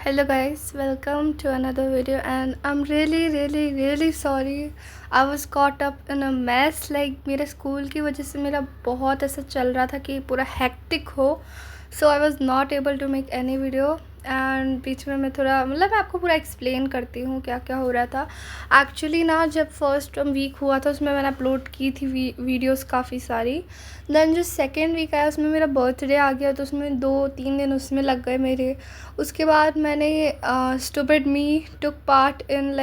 Hello guys, welcome to another video and I'm really sorry. I was caught up in a mess. Like मेरे school की वजह से मेरा बहुत ऐसा चल रहा था कि पूरा हेक्टिक हो. So I was not able to make any video. And बीच में मैं थोड़ा मैं आपको पूरा एक्सप्लेन करती हूँ क्या क्या हो रहा था. एक्चुअली ना जब फर्स्ट वीक हुआ था उसमें मैंने अपलोड की थी वीडियोस काफ़ी सारी. देन जो सेकेंड वीक आया उसमें मेरा बर्थडे आ गया तो उसमें 2-3 दिन उसमें लग गए मेरे. उसके बाद मैंने stupid me took part in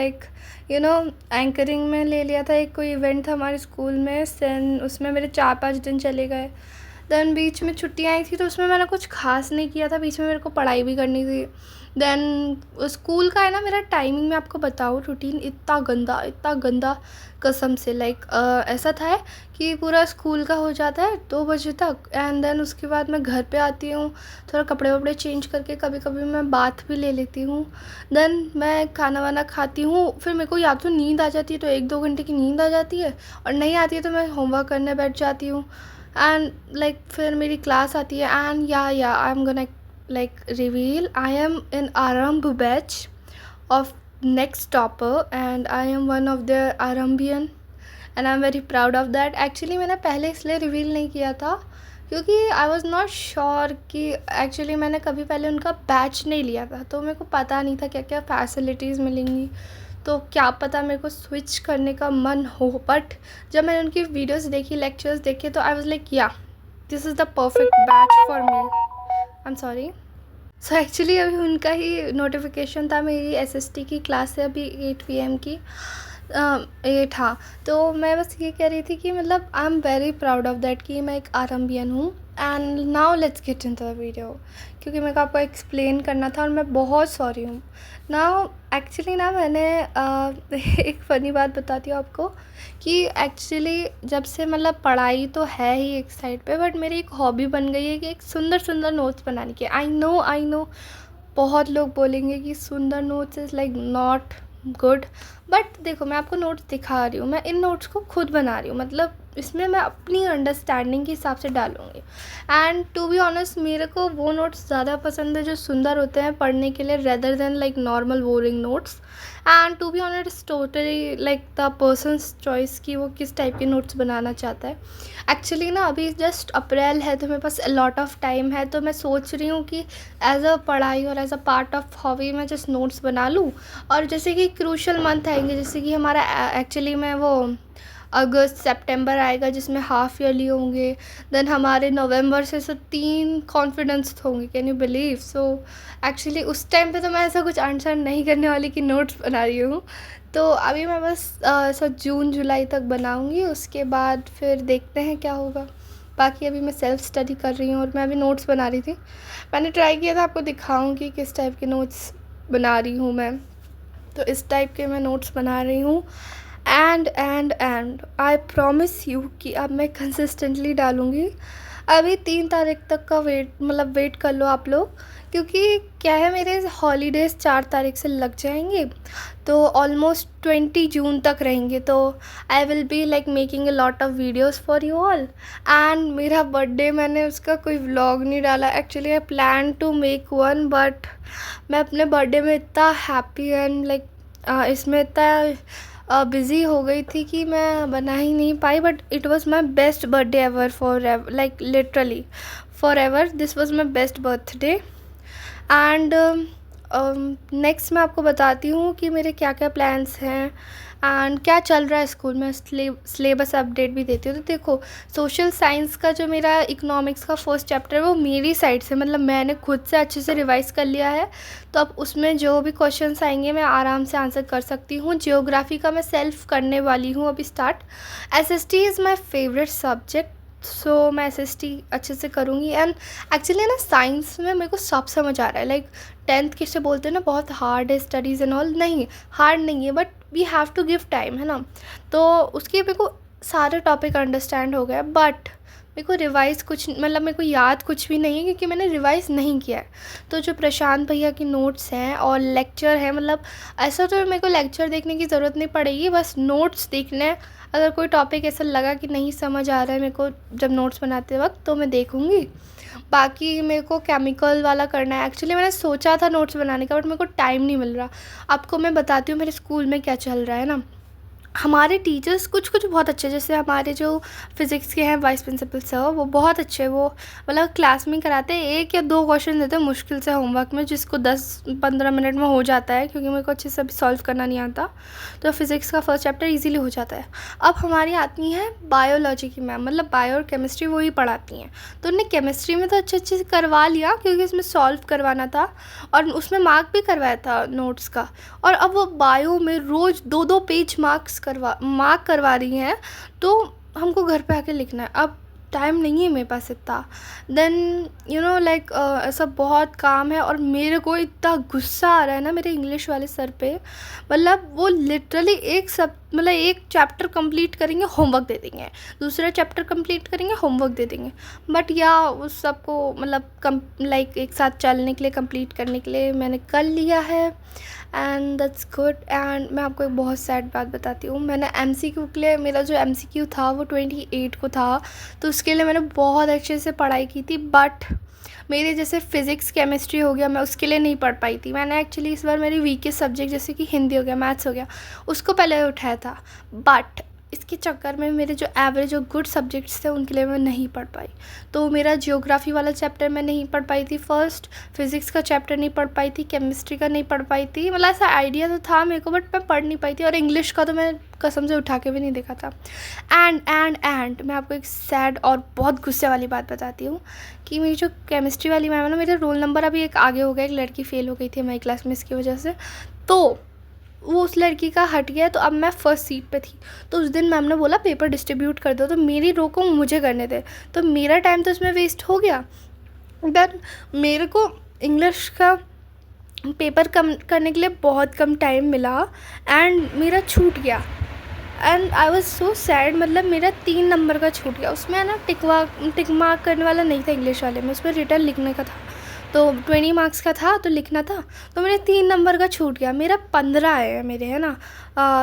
anchoring में ले लिया था. एक कोई इवेंट था हमारे स्कूल में. देन उसमें मेरे 4-5 दिन चले गए. देन बीच में छुट्टियाँ आई थी तो उसमें मैंने कुछ खास नहीं किया था. बीच में मेरे को पढ़ाई भी करनी थी. देन स्कूल का है ना मेरा टाइमिंग मैं आपको बताऊँ रूटीन इतना गंदा कसम से. ऐसा था कि पूरा स्कूल का हो जाता है 2 बजे तक. एंड देन उसके बाद मैं घर पे आती हूँ, थोड़ा कपड़े वपड़े चेंज करके कभी कभी मैं बाथ भी ले लेती हूँ. देन मैं खाना वाना खाती हूँ. फिर मेरे को या तो नींद आ जाती है तो 1-2 घंटे की नींद आ जाती है, और नहीं आती है तो मैं होमवर्क करने बैठ जाती हूँ. एंड फिर मेरी क्लास आती है. And yeah I am gonna reveal I am in Arambh batch of next topper and I am one of the Arambian and I am very proud of that. Actually मैंने पहले इसलिए रिवील नहीं किया था क्योंकि आई वॉज़ नॉट श्योर कि actually मैंने कभी पहले उनका बैच नहीं लिया था तो मेरे को पता नहीं था क्या क्या फैसिलिटीज़ मिलेंगी. तो क्या पता मेरे को स्विच करने का मन हो. बट जब मैंने उनकी वीडियोस देखी, लेक्चर्स देखे, तो आई वाज लाइक या this is the perfect batch for me. I am sorry. So actually अभी उनका ही नोटिफिकेशन था. मेरी एसएसटी की क्लास है अभी 8 PM की. 8 हाँ. तो मैं बस ये कह रही थी कि I am very proud of that कि मैं एक आरंबियन हूँ. And now let's get in the video क्योंकि मेरे को आपको एक्सप्लेन करना था और मैं बहुत सॉरी हूँ. नाउ एक्चुअली ना मैंने एक फ़नी बात बताती हूँ आपको कि एक्चुअली जब से पढ़ाई तो है ही एक साइड पे, बट मेरी एक हॉबी बन गई है कि एक सुंदर सुंदर नोट्स बनाने की. आई नो बहुत लोग बोलेंगे कि सुंदर notes is like not good. But देखो मैं आपको नोट्स दिखा रही हूँ. मैं इन नोट्स को खुद बना रही हूँ. इसमें मैं अपनी अंडरस्टैंडिंग के हिसाब से डालूँगी. एंड टू बी ऑनेस्ट मेरे को वो नोट्स ज़्यादा पसंद है जो सुंदर होते हैं पढ़ने के लिए, rather than normal boring notes. And to be honest totally the person's choice कि वो किस टाइप के नोट्स बनाना चाहता है. एक्चुअली ना अभी जस्ट अप्रैल है तो मेरे पास लॉट ऑफ टाइम है. तो मैं सोच रही हूँ कि एज अ पढ़ाई और as a part of hobby मैं जस्ट नोट्स बना लूँ. और जैसे कि क्रूशल मंथ आएंगे, जैसे कि हमारा एक्चुअली में वो अगस्त सितंबर आएगा जिसमें हाफ ईयरली होंगे. देन हमारे नवंबर से 3 कॉन्फिडेंस होंगे. Can you believe. So actually उस टाइम पे तो मैं ऐसा कुछ आंसर नहीं करने वाली कि नोट्स बना रही हूँ. तो अभी मैं बस जून जुलाई तक बनाऊँगी. उसके बाद फिर देखते हैं क्या होगा. बाकी अभी मैं सेल्फ स्टडी कर रही हूँ और मैं अभी नोट्स बना रही थी. मैंने ट्राई किया था आपको दिखाऊँगी किस टाइप के नोट्स बना रही हूँ मैं. तो इस टाइप के मैं नोट्स बना रही हूँ. एंड आई प्रॉमिस यू कि अब मैं कंसिस्टेंटली डालूँगी. अभी 3 तारीख तक का वेट कर लो आप लोग, क्योंकि क्या है मेरे हॉलीडेज़ 4 तारीख से लग जाएंगे तो ऑलमोस्ट 20 जून तक रहेंगे. तो I will be making a lot of videos for you all. And मेरा बर्थडे मैंने उसका कोई व्लॉग नहीं डाला. Actually I plan to make one, but मैं अपने बर्थडे में इतना हैप्पी एंड इसमें इतना बिज़ी हो गई थी कि मैं बना ही नहीं पाई. But it was my best birthday ever for ever, literally for ever this was my best birthday. And next मैं आपको बताती हूँ कि मेरे क्या क्या प्लान्स हैं एंड क्या चल रहा है स्कूल में. सिलेबस अपडेट भी देती हूँ. तो देखो सोशल साइंस का जो मेरा इकोनॉमिक्स का फर्स्ट चैप्टर है वो मेरी साइड से मैंने खुद से अच्छे से रिवाइज कर लिया है. तो अब उसमें जो भी क्वेश्चंस आएंगे मैं आराम से आंसर कर सकती हूँ. जियोग्राफी का मैं सेल्फ करने वाली हूँ अभी start. SST is my favourite subject. So मैं एसएसटी अच्छे से करूँगी. एंड एक्चुअली ना साइंस में मेरे को सब समझ आ रहा है. 10th किससे बोलते हैं ना बहुत हार्ड है स्टडीज़ एंड ऑल. नहीं, हार्ड नहीं है, but we have to give time, है ना. तो उसके मेरे को सारे टॉपिक अंडरस्टैंड हो गए. बट मेरे को रिवाइज़ कुछ मेरे को याद कुछ भी नहीं है क्योंकि मैंने रिवाइज़ नहीं किया है. तो जो प्रशांत भैया की नोट्स हैं और लेक्चर है, ऐसा तो मेरे को लेक्चर देखने की ज़रूरत नहीं पड़ेगी, बस नोट्स देखने हैं. अगर कोई टॉपिक ऐसा लगा कि नहीं समझ आ रहा है मेरे को जब नोट्स बनाते वक्त तो मैं देखूँगी. बाकी मेरे को केमिकल वाला करना है। एक्चुअली मैंने सोचा था नोट्स बनाने का, बट मेरे को टाइम नहीं मिल रहा। आपको मैं बताती हूँ मेरे स्कूल में क्या चल रहा है ना। हमारे टीचर्स कुछ कुछ बहुत अच्छे, जैसे हमारे जो फिज़िक्स के हैं वाइस प्रिंसिपल सर, वो बहुत अच्छे। वो मतलब क्लास में कराते हैं, 1 या 2 क्वेश्चन देते हैं मुश्किल से होमवर्क में, जिसको 10-15 मिनट में हो जाता है, क्योंकि मेरे को अच्छे से अभी सॉल्व करना नहीं आता। तो फिज़िक्स का फर्स्ट चैप्टर इजीली हो जाता है। अब हमारी आती हैं बायोलॉजी की मैम, मतलब बायो और केमिस्ट्री वो ही पढ़ाती हैं। तो उन्हें केमिस्ट्री में तो अच्छे से करवा लिया, क्योंकि इसमें सॉल्व करवाना था और उसमें मार्क भी करवाया था नोट्स का। और अब वो बायो में रोज़ 2-2 पेज मार्क करवा रही हैं, तो हमको घर पे आके लिखना है। अब टाइम नहीं है मेरे पास इतना। देन लाइक ऐसा बहुत काम है, और मेरे को इतना गुस्सा आ रहा है ना मेरे इंग्लिश वाले सर पे। मतलब वो लिटरली एक चैप्टर कंप्लीट करेंगे, होमवर्क दे देंगे, दूसरा चैप्टर कंप्लीट करेंगे, होमवर्क दे देंगे। बट या उस सबको मतलब एक साथ चलने के लिए, कंप्लीट करने के लिए मैंने कर लिया है, एंड दैट्स गुड। एंड मैं आपको एक बहुत सैड बात बताती हूँ। मैंने एमसीक्यू के लिए, मेरा जो एमसीक्यू था वो 28 को था, तो उसके लिए मैंने बहुत अच्छे से पढ़ाई की थी। बट मेरे जैसे फ़िज़िक्स केमिस्ट्री हो गया, मैं उसके लिए नहीं पढ़ पाई थी। मैंने एक्चुअली इस बार मेरी वीकेस्ट सब्जेक्ट जैसे कि हिंदी हो गया, मैथ्स हो गया, उसको पहले उठाया था। बट इसके चक्कर में मेरे जो एवरेज और गुड सब्जेक्ट्स थे उनके लिए मैं नहीं पढ़ पाई। तो मेरा जियोग्राफी वाला चैप्टर मैं नहीं पढ़ पाई थी फर्स्ट, फिज़िक्स का चैप्टर नहीं पढ़ पाई थी, केमिस्ट्री का नहीं पढ़ पाई थी। मतलब ऐसा आइडिया तो था मेरे को, बट मैं पढ़ नहीं पाई थी। और इंग्लिश का तो मैं कसम से उठा के भी नहीं देखा था। एंड मैं आपको एक सैड और बहुत गुस्से वाली बात बताती हूँ कि मेरी जो केमिस्ट्री वाली मैम है ना, मेरा रोल नंबर अभी एक आगे हो गया, एक लड़की फ़ेल हो गई थी हमारी क्लास में इसकी वजह से। तो वो उस लड़की का हट गया, तो अब मैं फ़र्स्ट सीट पे थी। तो उस दिन मैम ने बोला पेपर डिस्ट्रीब्यूट कर दो, तो मेरी रो को मुझे करने थे, तो मेरा टाइम तो इसमें वेस्ट हो गया। देन मेरे को इंग्लिश का पेपर कम करने के लिए बहुत कम टाइम मिला, एंड मेरा छूट गया। And I was so sad. मतलब मेरा 3 नंबर का छूट गया। उसमें ना टिक मार्क करने वाला नहीं था इंग्लिश वाले में, उसमें रिटर्न लिखने का था। तो 20 मार्क्स का था, तो लिखना था, तो मेरे 3 नंबर का छूट गया। मेरा 15 आए हैं मेरे, है ना,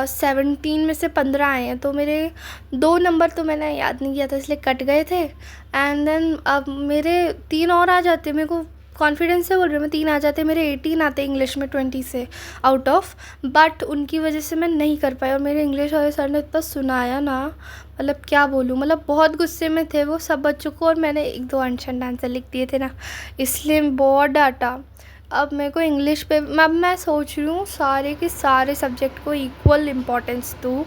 17 में से 15 आए हैं, तो मेरे 2 नंबर तो मैंने याद नहीं किया था, इसलिए कट गए थे। एंड देन अब मेरे 3 और आ जाते, मेरे को कॉन्फिडेंस से बोल रही हूँ मैं, 3 आ जाते, मेरे 18 आते इंग्लिश में 20 से आउट ऑफ। बट उनकी वजह से मैं नहीं कर पाई, और मेरे इंग्लिश वाले सर ने इतना सुनाया ना, मतलब क्या बोलूँ। मतलब बहुत गुस्से में थे वो सब बच्चों को, और मैंने 1-2 अनशन आंसर लिख दिए थे ना, इसलिए बहुत डांटा। अब मेरे को इंग्लिश पे अब मैं सोच रही हूँ सारे के सारे सब्जेक्ट को इक्वल इम्पोर्टेंस दूँ।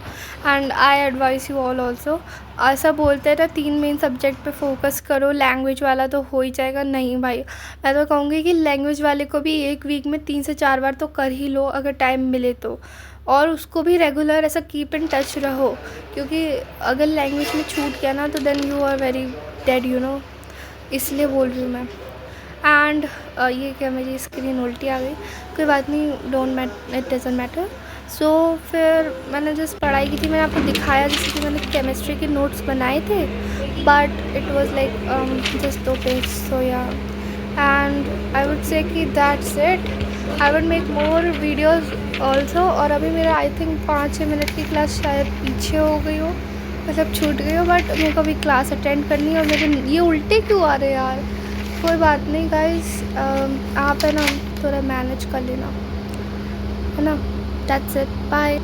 And I advice you all also. ऐसा बोलते हैं ना 3 मेन सब्जेक्ट पे फोकस करो, लैंग्वेज वाला तो हो ही जाएगा। नहीं भाई, मैं तो कहूँगी कि लैंग्वेज वाले को भी 1 वीक में 3 से 4 बार तो कर ही लो, अगर टाइम मिले तो। और उसको भी रेगुलर ऐसा कीप इन टच रहो, क्योंकि अगर लैंग्वेज में छूट गया ना, तो then you are very dead, इसलिए बोल रही हूँ मैं। एंड ये क्या, मेरी स्क्रीन उल्टी आ गई, कोई बात नहीं, इट डजंट मैटर। सो फिर मैंने जिस पढ़ाई की थी, मैंने आपको दिखाया, जैसे कि मैंने केमिस्ट्री के नोट्स बनाए थे, but it was like just 2 page. So yeah, and I would say कि that's it. I would make more videos also. और अभी मेरा आई थिंक 5-6 मिनट की क्लास शायद पीछे हो गई हो, मतलब छूट गई हो, बट मेरे को अभी क्लास अटेंड करनी है। और मेरे ये उल्टे क्यों आ रहे यार, कोई बात नहीं गाइस, आप है ना थोड़ा मैनेज कर लेना, है ना। That's it, bye.